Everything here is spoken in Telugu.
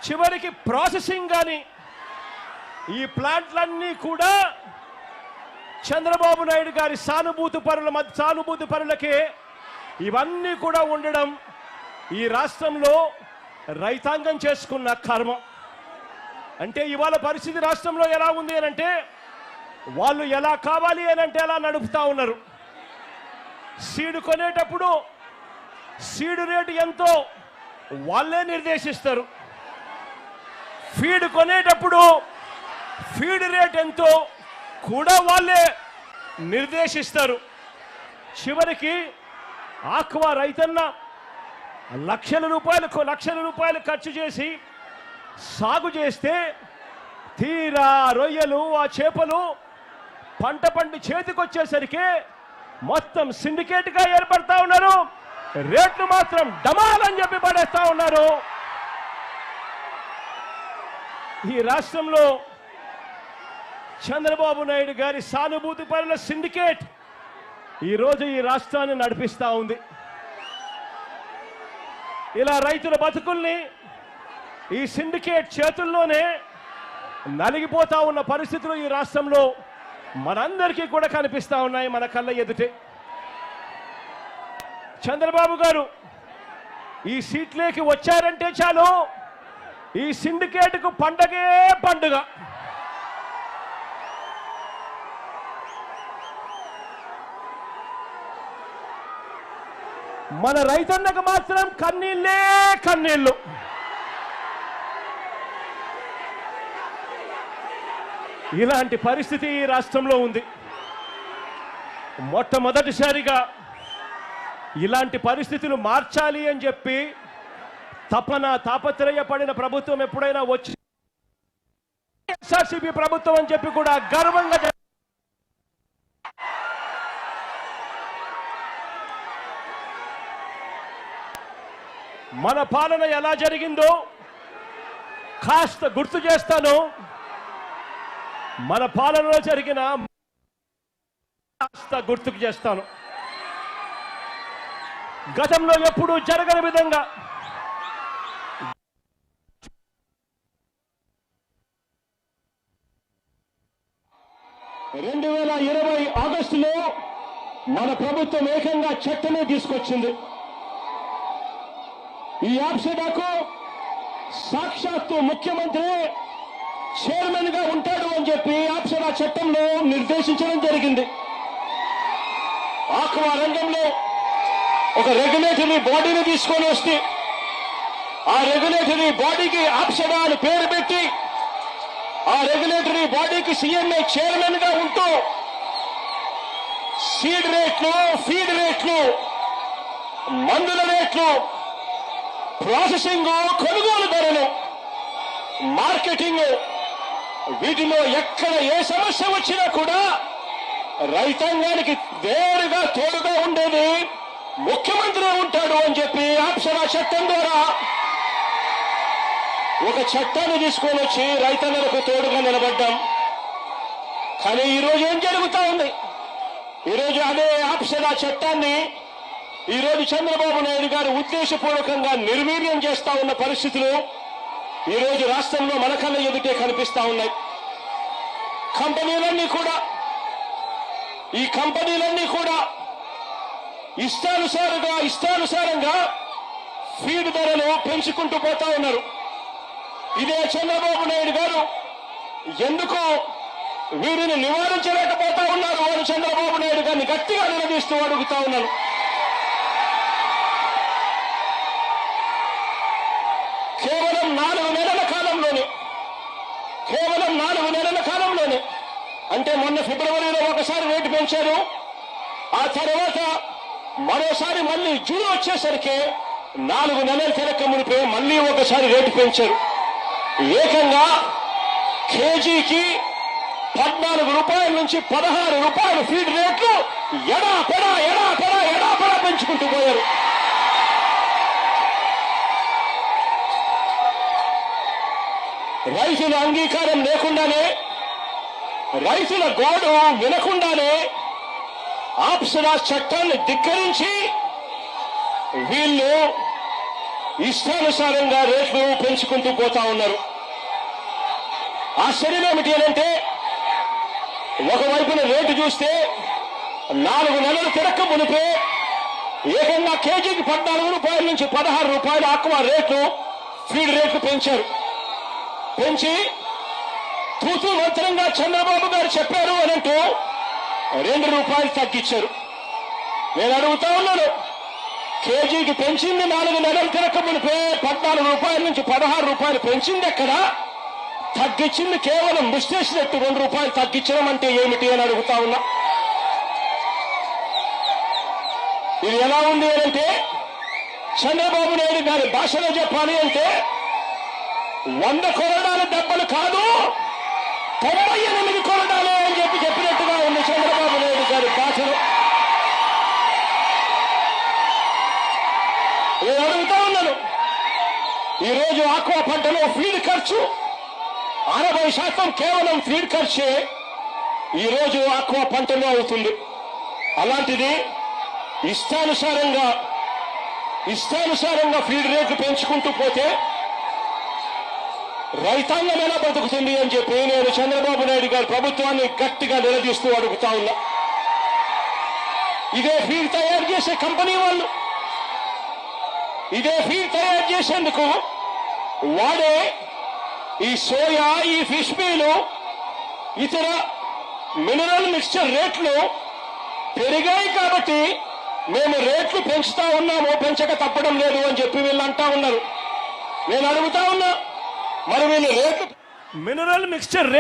చివరికి ప్రాసెసింగ్ కానీ ఈ ప్లాంట్లన్నీ కూడా చంద్రబాబు నాయుడు గారి సానుభూతి పరులకే ఇవన్నీ కూడా ఉండడం ఈ రాష్ట్రంలో రైతాంగం చేసుకున్న కర్మ. అంటే ఇవాళ పరిస్థితి రాష్ట్రంలో ఎలా ఉంది అని అంటే వాళ్ళు ఎలా కావాలి అని అంటే అలా నడుపుతా ఉన్నారు. సీడ్ కొనేటప్పుడు సీడ్ రేటు ఎంతో వాళ్ళే నిర్దేశిస్తారు. ఫీడ్ కొనేటప్పుడు ఫీడ్ రేట్ ఎంతో కూడా వాళ్ళే నిర్దేశిస్తారు. చివరికి ఆక్వా రైతన్న లక్షల రూపాయలు ఖర్చు చేసి సాగు చేస్తే తీరా రొయ్యలు ఆ చేపలు పంట పండి చేతికొచ్చేసరికి మొత్తం సిండికేట్గా ఏర్పడతా ఉన్నారు. రేట్లు మాత్రం డమాల్ అని చెప్పి పడేస్తా ఉన్నారు. ఈ రాష్ట్రంలో చంద్రబాబు నాయుడు గారి సానుభూతి పరుల సిండికేట్ ఈరోజు ఈ రాష్ట్రాన్ని నడిపిస్తూ ఉంది. ఇలా రైతుల బతుకుల్ని ఈ సిండికేట్ చేతుల్లోనే నలిగిపోతా ఉన్న పరిస్థితులు ఈ రాష్ట్రంలో మనందరికీ కూడా కనిపిస్తూ ఉన్నాయి, మన కళ్ళ ఎదుటే. చంద్రబాబు గారు ఈ సీట్లోకి వచ్చారంటే చాలు ఈ సిండికేట్కు పండగే పండుగ. మన రైతన్నకు మాత్రం కన్నీళ్ళే కన్నీళ్ళు. ఇలాంటి పరిస్థితి ఈ రాష్ట్రంలో ఉంది. మొట్టమొదటిసారిగా ఇలాంటి పరిస్థితులు మార్చాలి అని చెప్పి తాపత్రయపడిన ప్రభుత్వం ఎప్పుడైనా వచ్చి వైఎస్ఆర్సీపీ ప్రభుత్వం అని చెప్పి కూడా గర్వంగా మన పాలన ఎలా జరిగిందో కాస్త గుర్తు చేస్తాను. మన పాలనలో జరిగిన కాస్త గుర్తుకు చేస్తాను. గతంలో ఎప్పుడూ జరగని విధంగా 2020 ఆగస్టులో మన ప్రభుత్వం ఏకంగా చట్టమే తీసుకొచ్చింది. ఈ యాప్సెడాకు సాక్షాత్తు ముఖ్యమంత్రి చైర్మన్ గా ఉంటాడు అని చెప్పి యాప్సెడా చట్టంలో నిర్దేశించడం జరిగింది. ఆక్వా రంగంలో ఒక రెగ్యులేటరీ బాడీని తీసుకొని వస్తే ఆ రెగ్యులేటరీ బాడీకి యాప్సెడా అని పేరు పెట్టి ఆ రెగ్యులేటరీ బాడీకి సీఎంఏ చైర్మన్ గా ఉంటూ సీడ్ రేట్లు, ఫీడ్ రేట్లు, మందుల రేట్లు, ప్రాసెసింగ్, కొనుగోలు ధరలు, మార్కెటింగ్, వీటిలో ఎక్కడ ఏ సమస్య వచ్చినా కూడా రైతాంగానికి వేరుగా తోడుగా ఉండేది ముఖ్యమంత్రి ఉంటాడు అని చెప్పి యాప్సెడా చట్టం ద్వారా ఒక చట్టాన్ని తీసుకొని వచ్చి రైతన్నలకు తోడుగా నిలబడ్డాం. కానీ ఈరోజు ఏం జరుగుతా ఉంది? ఈరోజు అదే యాప్సెడా చట్టాన్ని ఈరోజు చంద్రబాబు నాయుడు గారు ఉద్దేశపూర్వకంగా నిర్వీర్యం చేస్తా ఉన్న పరిస్థితులు ఈరోజు రాష్ట్రంలో మన కళ్ళ ఎదుటే కనిపిస్తా ఉన్నాయి. ఈ కంపెనీలన్నీ కూడా ఇష్టానుసారంగా ఫీడ్ ధరలు పెంచుకుంటూ పోతా ఉన్నారు. ఇదే చంద్రబాబు నాయుడు గారు ఎందుకు వీరిని నివారించలేకపోతా ఉన్నారు అని చంద్రబాబు నాయుడు గారిని గట్టిగా నిలదీస్తూ అడుగుతా ఉన్నారు. కేవలం 4 నెలల కాలంలోనే అంటే మొన్న ఫిబ్రవరిలో ఒకసారి రేటు పెంచారు. ఆ తర్వాత మరోసారి మళ్ళీ జూన్ వచ్చేసరికి 4 నెలల తిరక్క మునిపే మళ్ళీ ఒకసారి రేటు పెంచారు. ఏకంగా కేజీకి 14 రూపాయల నుంచి 16 రూపాయలు ఫీడ్ రేట్లు ఎడాపెడా పెంచుకుంటూ పోయారు. రైతుల అంగీకారం లేకుండానే, రైతుల గోడు వినకుండానే యాప్సెడా చట్టాన్ని ధిక్కరించి వీళ్ళు ఇష్టానుసారంగా రేట్లు పెంచుకుంటూ పోతా ఉన్నారు. ఆశ్చర్యం ఏమిటి అంటే ఒకవైపున రేటు చూస్తే 4 నెలలు తిరక్క మునిపే ఏకంగా కేజీకి 14 రూపాయల నుంచి 16 రూపాయలు ఆక్వా రేట్లు ఫీడ్ రేట్లు పెంచారు. పెంచి తూతూ మంత్రంగా చంద్రబాబు గారు చెప్పారు అనంటూ 2 రూపాయలు తగ్గించారు. నేను అడుగుతా ఉన్నాను, కేజీకి పెంచింది 4 నెలలు తిరక్క మునిపే 14 రూపాయల నుంచి 16 రూపాయలు పెంచింది ఎక్కడ? తగ్గించింది కేవలం ముష్టేసినట్టు 2 రూపాయలు తగ్గించడం అంటే ఏమిటి అని అడుగుతా ఉన్నా. ఇది ఎలా ఉంది అంటే చంద్రబాబు నాయుడు గారి భాషలో చెప్పాలి అంటే 100 కొరడాల దెబ్బలు కాదు 98 కొరడాలే అని చెప్పినట్టుగా ఉంది చంద్రబాబు నాయుడు గారి భాషలో. నేను అడుగుతా ఉన్నాను, ఈరోజు ఆక్వా పంటలో ఫీడ్ ఖర్చు 60% కేవలం ఫీడ్ ఖర్చే ఈరోజు ఆక్వా పంటలో అవుతుంది. అలాంటిది ఇష్టానుసారంగా ఫీడ్ రేట్లు పెంచుకుంటూ పోతే రైతాంగం ఎలా బతుకుతుంది అని చెప్పి నేను చంద్రబాబు నాయుడు గారి ప్రభుత్వాన్ని గట్టిగా నిలదీస్తూ అడుగుతా ఉన్నా. ఇదే ఫీడ్ తయారు చేసే కంపెనీ వాళ్ళు ఇదే ఫీడ్ తయారు చేసేందుకు వాడే ఈ సోయా, ఈ ఫిష్ మీలు, ఇతర మినరల్ మిక్స్చర్ రేట్లు పెరిగాయి కాబట్టి మేము రేట్లు పెంచుతా ఉన్నాము, పెంచక తప్పడం లేదు అని చెప్పి వీళ్ళు అంటా ఉన్నారు. నేను అడుగుతా ఉన్నా, మరి వీళ్ళు రేట్లు మినరల్ మిక్స్చర్